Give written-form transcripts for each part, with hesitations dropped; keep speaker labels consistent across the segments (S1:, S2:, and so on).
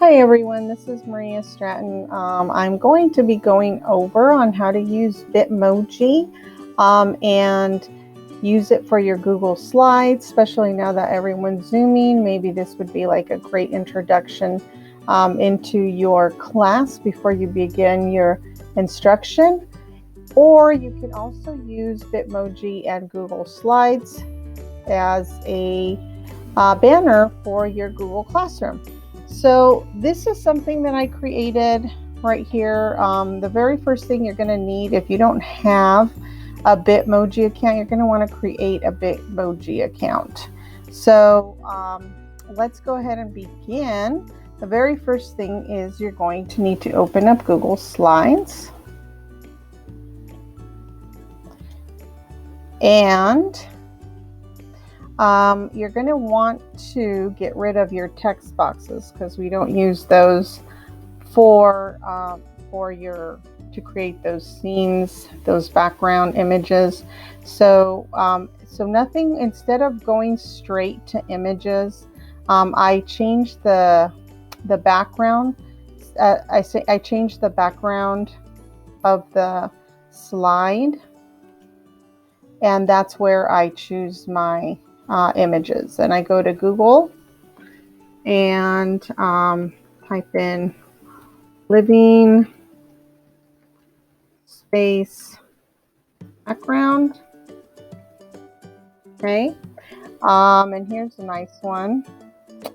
S1: Hi everyone, this is Maria Stratton. I'm going to be going over on how to use Bitmoji and use it for your Google Slides, especially now that everyone's Zooming. Maybe this would be like a great introduction into your class before you begin your instruction. Or you can also use Bitmoji and Google Slides as a banner for your Google Classroom. So this is something that I created right here. The very first thing you're going to need, if you don't have a Bitmoji account, you're going to want to create a Bitmoji account. So let's go ahead and begin. The very first thing is you're going to need to open up Google Slides. And you're going to want to get rid of your text boxes because we don't use those to create those scenes, those background images. So nothing, instead of going straight to images, I changed the background. I changed the background of the slide, and that's where I choose my images. And I go to Google and type in living space background. Okay, and here's a nice one.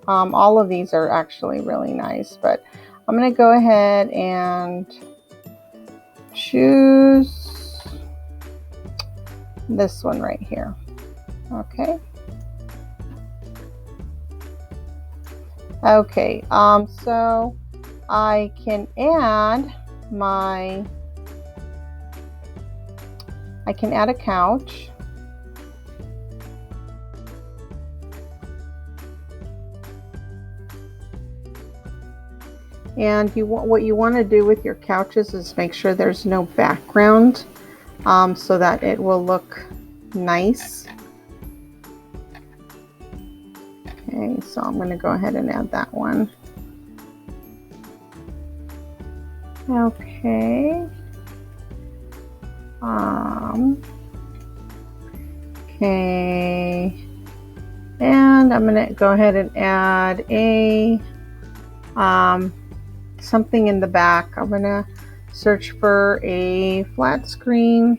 S1: All of these are actually really nice, but I'm going to go ahead and choose this one right here. Okay. Okay, so I can add a couch. And what you want to do with your couches is make sure there's no background so that it will look nice. Okay, so I'm going to go ahead and add that one. Okay. Okay. And I'm going to go ahead and add a something in the back. I'm going to search for a flat screen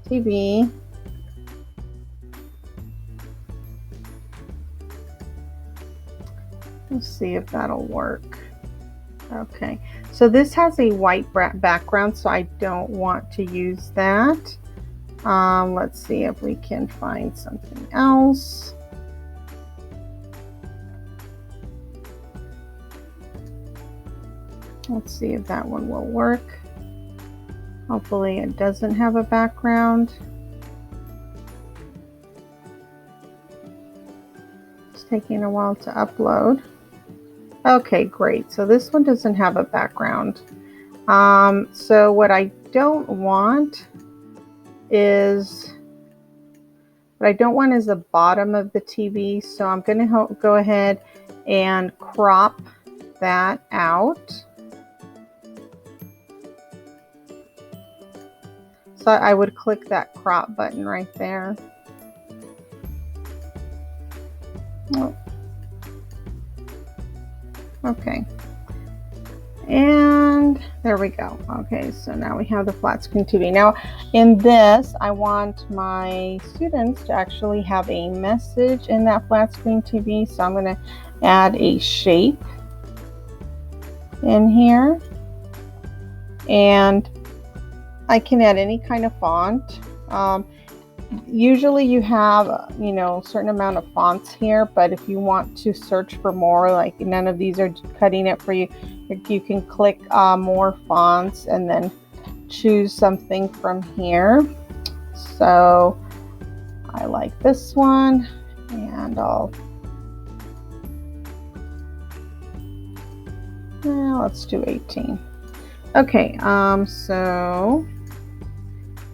S1: TV. Let's see if that'll work. Okay, so this has a white background, so I don't want to use that. Let's see if we can find something else. Let's see if that one will work. Hopefully it doesn't have a background. It's taking a while to upload. Okay, great. So this one doesn't have a background. So what I don't want is the bottom of the TV. So I'm going to go ahead and crop that out. So I would click that crop button right there. Oh. Okay, and there we go. Okay, so now we have the flat screen TV. Now in this, I want my students to actually have a message in that flat screen TV. So I'm going to add a shape in here, and I can add any kind of font. Usually you have, a certain amount of fonts here, but if you want to search for more, like none of these are cutting it for you, you can click more fonts and then choose something from here. So I like this one, and let's do 18. Okay, so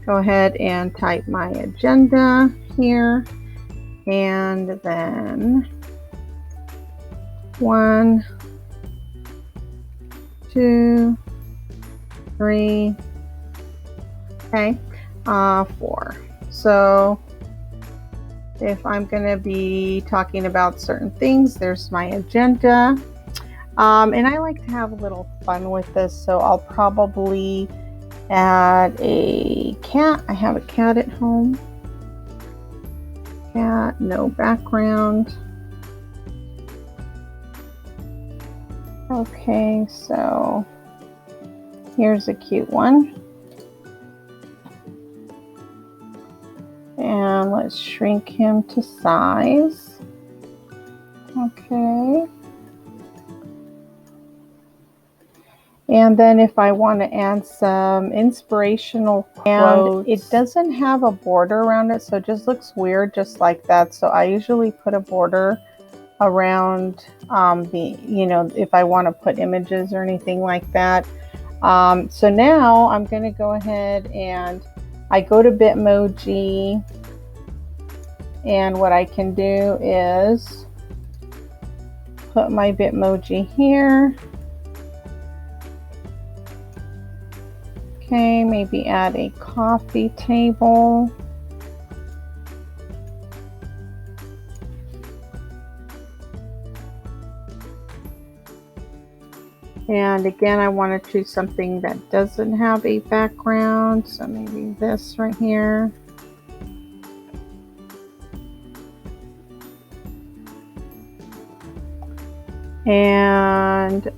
S1: go ahead and type my agenda here, and then 1, 2, 3, okay, 4. So if I'm going to be talking about certain things, there's my agenda. And I like to have a little fun with this, so I'll probably add a cat. I have a cat at home. Cat, no background. Okay, so here's a cute one. And let's shrink him to size. Okay. And then if I want to add some inspirational quotes, it doesn't have a border around it, so it just looks weird just like that. So I usually put a border around if I want to put images or anything like that. So now I'm going to go ahead and I go to Bitmoji, and what I can do is put my Bitmoji here. Okay, maybe add a coffee table. And again, I want to choose something that doesn't have a background, so maybe this right here. And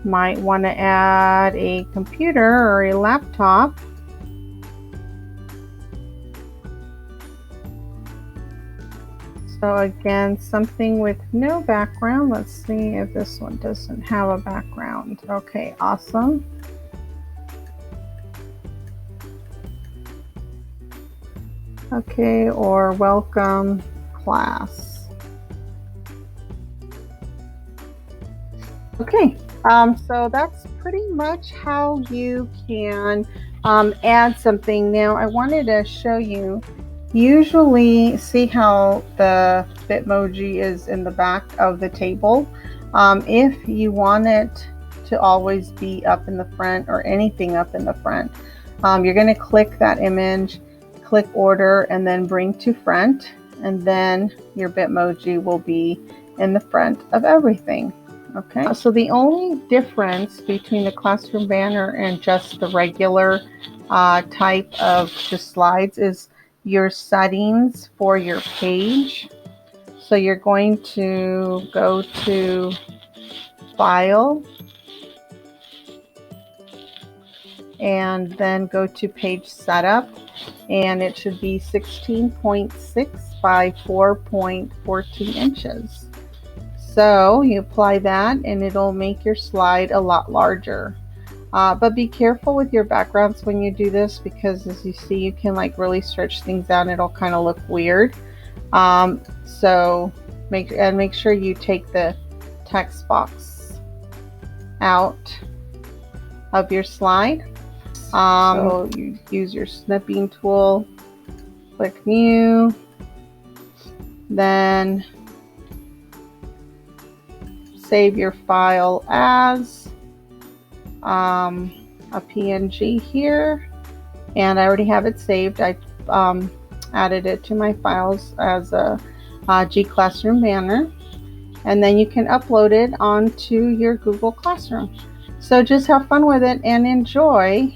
S1: might want to add a computer or a laptop. So again, something with no background. Let's see if this one doesn't have a background. Okay, awesome. Okay, or welcome class. Okay, so that's pretty much how you can add something. Now I wanted to show you, usually see how the Bitmoji is in the back of the table. If you want it to always be up in the front or anything up in the front, you're going to click that image, click order, and then bring to front, and then your Bitmoji will be in the front of everything. Okay, so the only difference between the classroom banner and just the regular type of just slides is your settings for your page. So you're going to go to File, and then go to Page Setup, and it should be 16.6 by 4.14 inches. So you apply that and it'll make your slide a lot larger. But be careful with your backgrounds when you do this, because as you see, you can like really stretch things out and it'll kind of look weird. So make sure you take the text box out of your slide. So you use your snipping tool, click New, then save your file as a PNG here, and I already have it saved. I added it to my files as a G Classroom banner, and then you can upload it onto your Google Classroom. So just have fun with it and enjoy